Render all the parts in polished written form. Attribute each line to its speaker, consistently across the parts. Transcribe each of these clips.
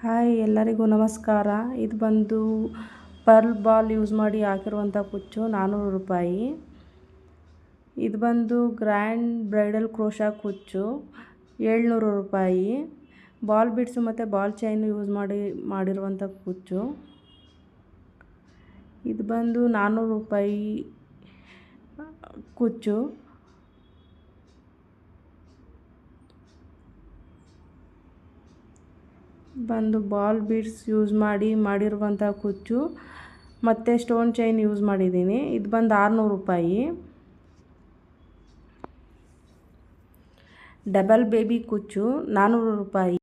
Speaker 1: Hi ಎಲ್ಲರಿಗೂ ನಮಸ್ಕಾರ. ಇದು ಬಂದು ಪರ್ಲ್ ಬಾಲ್ ಯೂಸ್ ಮಾಡಿ ಹಾಕಿರುವಂಥ ಕುಚ್ಚು 400 ರೂಪಾಯಿ. ಇದು ಬಂದು ಗ್ರ್ಯಾಂಡ್ ಬ್ರೈಡಲ್ ಕ್ರೋಶಾ ಕುಚ್ಚು 700 ರೂಪಾಯಿ. ಬಾಲ್ ಬಿಡ್ಸು ಮತ್ತು ಬಾಲ್ ಚೈನ್ ಯೂಸ್ ಮಾಡಿರುವಂಥ ಕುಚ್ಚು. ಇದು ಬಂದು 400 ರೂಪಾಯಿ ಕುಚ್ಚು. ಬಂದು ಬಾಲ್ ಬೀಡ್ಸ್ ಯೂಸ್ ಮಾಡಿರುವಂಥ ಕುಚ್ಚು ಮತ್ತು ಸ್ಟೋನ್ ಚೈನ್ ಯೂಸ್ ಮಾಡಿದ್ದೀನಿ. ಇದು ಬಂದು 600 ರೂಪಾಯಿ. ಡಬಲ್ ಬೇಬಿ ಕುಚ್ಚು 400 ರೂಪಾಯಿ.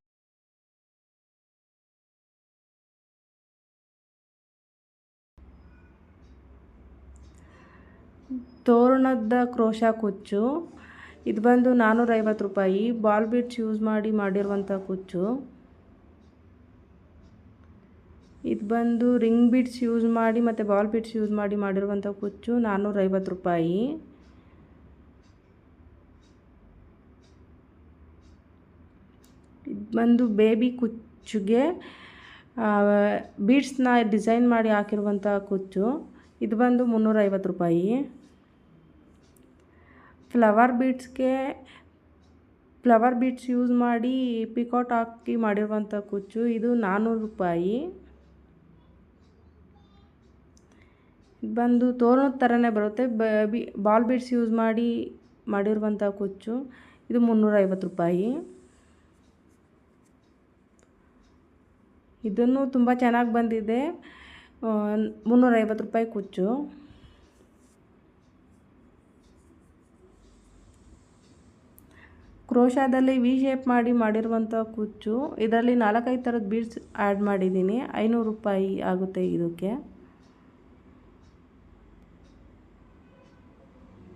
Speaker 1: ತೋರಣದ ಕ್ರೋಶಾ ಕುಚ್ಚು ಇದು ಬಂದು 450 ರೂಪಾಯಿ. ಬಾಲ್ ಬೀಡ್ಸ್ ಯೂಸ್ ಮಾಡಿರುವಂಥ ಕುಚ್ಚು. ಇದು ಬಂದು ರಿಂಗ್ ಬೀಡ್ಸ್ ಯೂಸ್ ಮಾಡಿ ಮತ್ತು ಬಾಲ್ ಬೀಡ್ಸ್ ಯೂಸ್ ಮಾಡಿರುವಂಥ ಕುಚ್ಚು 450 ರೂಪಾಯಿ. ಇದು ಬಂದು ಬೇಬಿ ಕುಚ್ಚಿಗೆ ಬೀಡ್ಸ್ನ ಡಿಸೈನ್ ಮಾಡಿ ಹಾಕಿರುವಂಥ ಕುಚ್ಚು. ಇದು ಬಂದು 350 ರೂಪಾಯಿ. ಫ್ಲವರ್ ಬೀಡ್ಸ್ ಯೂಸ್ ಮಾಡಿ ಪಿಕಾಟ್ ಹಾಕಿ ಮಾಡಿರುವಂಥ ಕುಚ್ಚು. ಇದು 400 ರೂಪಾಯಿ. ಇದು ಬಂದು ತೋರಣದ ಥರನೇ ಬರುತ್ತೆ. ಬಾಲ್ ಬೀಡ್ಸ್ ಯೂಸ್ ಮಾಡಿರುವಂಥ ಕುಚ್ಚು. ಇದು 350 ರೂಪಾಯಿ. ಇದನ್ನು ತುಂಬ ಚೆನ್ನಾಗಿ ಬಂದಿದೆ. 350 ರೂಪಾಯಿ ಕುಚ್ಚು. ಕ್ರೋಶಾದಲ್ಲಿ ವಿ ಶೇಪ್ ಮಾಡಿರುವಂಥ ಕುಚ್ಚು. ಇದರಲ್ಲಿ 4-5 ಥರದ ಬೀಡ್ಸ್ ಆ್ಯಡ್ ಮಾಡಿದ್ದೀನಿ. 500 ರೂಪಾಯಿ ಆಗುತ್ತೆ ಇದಕ್ಕೆ.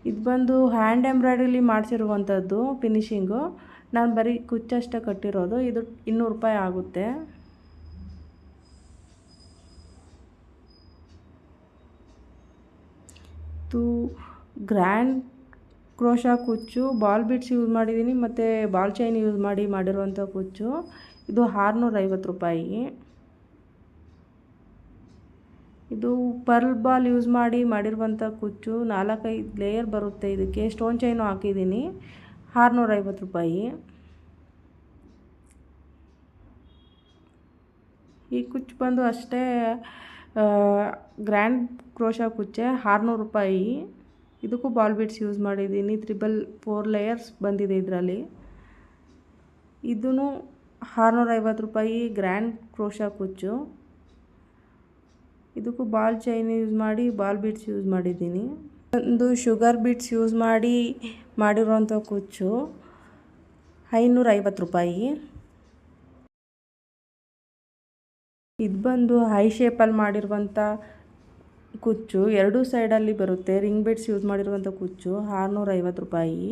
Speaker 1: ಇದು ಬಂದು ಹ್ಯಾಂಡ್ ಎಂಬ್ರಾಯ್ಡ್ರಿಲಿ ಮಾಡಿಸಿರುವಂಥದ್ದು ಫಿನಿಶಿಂಗು. ನಾನು ಬರೀ ಕುಚ್ಚಷ್ಟೇ ಕಟ್ಟಿರೋದು. ಇದು 200 ರೂಪಾಯಿ ಆಗುತ್ತೆ. ಇದು ಗ್ರ್ಯಾಂಡ್ ಕ್ರೋಶಾ ಕುಚ್ಚು. ಬಾಲ್ ಬೀಡ್ಸ್ ಯೂಸ್ ಮಾಡಿದ್ದೀನಿ ಮತ್ತು ಬಾಲ್ ಚೈನ್ ಯೂಸ್ ಮಾಡಿರುವಂಥ ಕುಚ್ಚು. ಇದು 650 ರೂಪಾಯಿ. ಇದು ಪರ್ಲ್ ಬಾಲ್ ಯೂಸ್ ಮಾಡಿರುವಂಥ ಕುಚ್ಚು. 4-5 ಲೇಯರ್ ಬರುತ್ತೆ ಇದಕ್ಕೆ. ಸ್ಟೋನ್ ಚೈನು ಹಾಕಿದ್ದೀನಿ. 650 ರೂಪಾಯಿ. ಈ ಕುಚ್ಚು ಬಂದು ಅಷ್ಟೇ ಗ್ರ್ಯಾಂಡ್ ಕ್ರೋಶಾ ಕುಚ್ಚೆ 600 ರೂಪಾಯಿ. ಇದಕ್ಕೂ ಬಾಲ್ ಬೀಡ್ಸ್ ಯೂಸ್ ಮಾಡಿದ್ದೀನಿ. 4 ಲೇಯರ್ಸ್ ಬಂದಿದೆ ಇದರಲ್ಲಿ. ಇದೂ 650 ರೂಪಾಯಿ ಗ್ರ್ಯಾಂಡ್ ಕ್ರೋಶಾ ಕುಚ್ಚು. ಇದಕ್ಕೂ ball chain use ball beads use ಮಾಡಿದ್ದೀನಿ. ಒಂದು ಶುಗರ್ ಬೀಡ್ಸ್ ಯೂಸ್ ಮಾಡಿರುವಂಥ ಕುಚ್ಚು 550 ರೂಪಾಯಿ. ಇದು ಬಂದು ಹೈ ಶೇಪಲ್ಲಿ ಮಾಡಿರುವಂಥ ಕುಚ್ಚು. 2 ಸೈಡಲ್ಲಿ ಬರುತ್ತೆ. ರಿಂಗ್ ಬೀಡ್ಸ್ ಯೂಸ್ ಮಾಡಿರುವಂಥ ಕುಚ್ಚು 650 ರೂಪಾಯಿ.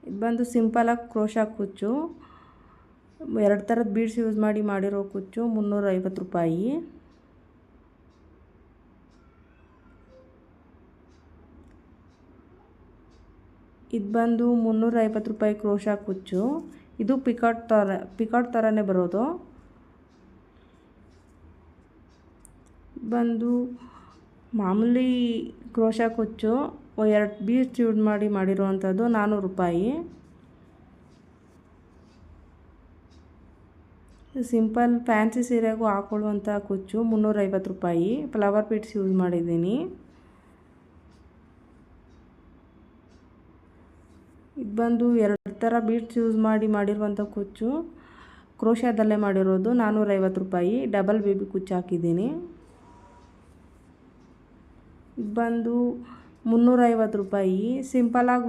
Speaker 1: ಇದು ಬಂದು ಸಿಂಪಲಾಗಿ ಕ್ರೋಶಾ ಕುಚ್ಚು. 2 ಥರದ ಬೀಡ್ಸ್ ಯೂಸ್ ಮಾಡಿರೋ ಕುಚ್ಚು 350 ರೂಪಾಯಿ. ಇದು ಬಂದು 350 ರೂಪಾಯಿ ಕ್ರೋಶಾ ಕುಚ್ಚು. ಇದು ಪಿಕಾಟ್ ಥರನೇ ಬರೋದು. ಬಂದು ಮಾಮೂಲಿ ಕ್ರೋಶಾ ಕುಚ್ಚು 2 ಬೀಡ್ಸ್ ಯೂಸ್ ಮಾಡಿರುವಂಥದ್ದು 400 ರೂಪಾಯಿ. ಸಿಂಪಲ್ ಫ್ಯಾನ್ಸಿ ಸೀರೆಗೂ ಹಾಕೊಳ್ಳುವಂಥ ಕುಚ್ಚು 350 ರೂಪಾಯಿ. ಫ್ಲವರ್ ಬೀಡ್ಸ್ ಯೂಸ್ ಮಾಡಿದ್ದೀನಿ. ಇದು ಬಂದು 2 ಥರ ಬೀಡ್ಸ್ ಯೂಸ್ ಮಾಡಿರುವಂಥ ಕುಚ್ಚು. ಕ್ರೋಶಾದಲ್ಲೇ ಮಾಡಿರೋದು 450 ರೂಪಾಯಿ. ಡಬಲ್ ಬೇಬಿ ಕುಚ್ಚು ಹಾಕಿದ್ದೀನಿ. ಇದು ಬಂದು 350 ರೂಪಾಯಿ. ಸಿಂಪಲಾಗಿ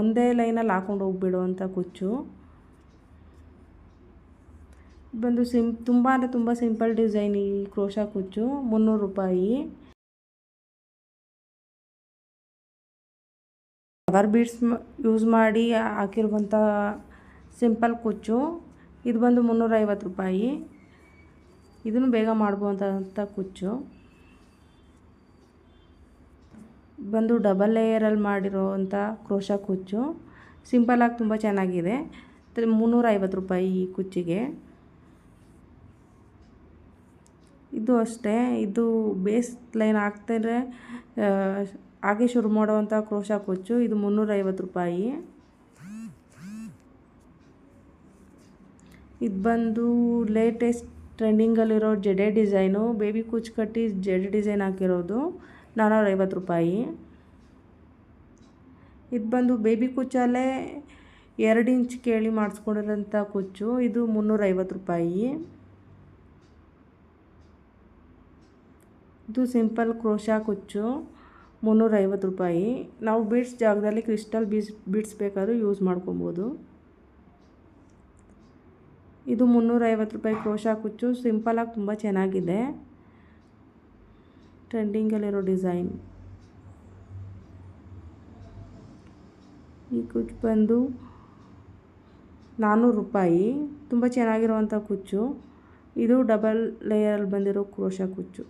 Speaker 1: ಒಂದೇ ಲೈನಲ್ಲಿ ಹಾಕೊಂಡು ಹೋಗ್ಬಿಡುವಂಥ ಕುಚ್ಚು. ಬಂದು ತುಂಬ ಸಿಂಪಲ್ ಡಿಸೈನ್ ಈ ಕ್ರೋಶಾ ಕುಚ್ಚು 300 ರೂಪಾಯಿ. ಫ್ಲವರ್ ಬೀಡ್ಸ್ ಯೂಸ್ ಹಾಕಿರುವಂಥ ಸಿಂಪಲ್ ಕುಚ್ಚು. ಇದು ಬಂದು 350 ರೂಪಾಯಿ. ಇದನ್ನು ಬೇಗ ಮಾಡ್ಬೋದಂಥ ಕುಚ್ಚು. ಬಂದು ಡಬಲ್ ಲೇಯರಲ್ಲಿ ಮಾಡಿರೋವಂಥ ಕ್ರೋಶಾ ಕುಚ್ಚು. ಸಿಂಪಲಾಗಿ ತುಂಬ ಚೆನ್ನಾಗಿದೆ. 350 ರೂಪಾಯಿ ಈ ಕುಚ್ಚಿಗೆ. ಇದು ಅಷ್ಟೇ, ಇದು ಬೇಸ್ ಲೈನ್ ಹಾಕ್ತಾರೆ ಹಾಗೆ ಶುರು ಮಾಡುವಂಥ ಕ್ರೋಶಾ ಕುಚ್ಚು. ಇದು 350 ರೂಪಾಯಿ. ಇದು ಬಂದು ಲೇಟೆಸ್ಟ್ ಟ್ರೆಂಡಿಂಗಲ್ಲಿರೋ ಜಡೆ ಡಿಸೈನು, ಬೇಬಿ ಕುಚ್ಚು ಕಟ್ಟಿ ಜಡೆ ಡಿಸೈನ್ ಹಾಕಿರೋದು, 450 ರೂಪಾಯಿ. ಇದು ಬಂದು ಬೇಬಿ ಕುಚ್ಚಲ್ಲೇ 2 ಇಂಚ್ ಕೇಳಿ ಮಾಡಿಸ್ಕೊಂಡಿರೋಂಥ ಕುಚ್ಚು. ಇದು 350 ರೂಪಾಯಿ. ಇದು ಸಿಂಪಲ್ ಕ್ರೋಶಾ ಕುಚ್ಚು, 350 ರೂಪಾಯಿ. ನಾವು ಬೀಡ್ಸ್ ಜಾಗದಲ್ಲಿ ಕ್ರಿಸ್ಟಲ್ ಬೀಡ್ಸ್ ಬೇಕಾದರೂ ಯೂಸ್ ಮಾಡ್ಕೊಬೋದು. ಇದು 350 ರೂಪಾಯಿ ಕ್ರೋಶಾ ಕುಚ್ಚು. ಸಿಂಪಲಾಗಿ ತುಂಬ ಚೆನ್ನಾಗಿದೆ, ಟ್ರೆಂಡಿಂಗಲ್ಲಿರೋ ಡಿಸೈನ್. ಈ ಕುಚ್ಚು ಬಂದು 400 ರೂಪಾಯಿ. ತುಂಬ ಚೆನ್ನಾಗಿರುವಂಥ ಕುಚ್ಚು. ಇದು ಡಬಲ್ ಲೇಯರಲ್ಲಿ ಬಂದಿರೋ ಕ್ರೋಶಾ ಕುಚ್ಚು.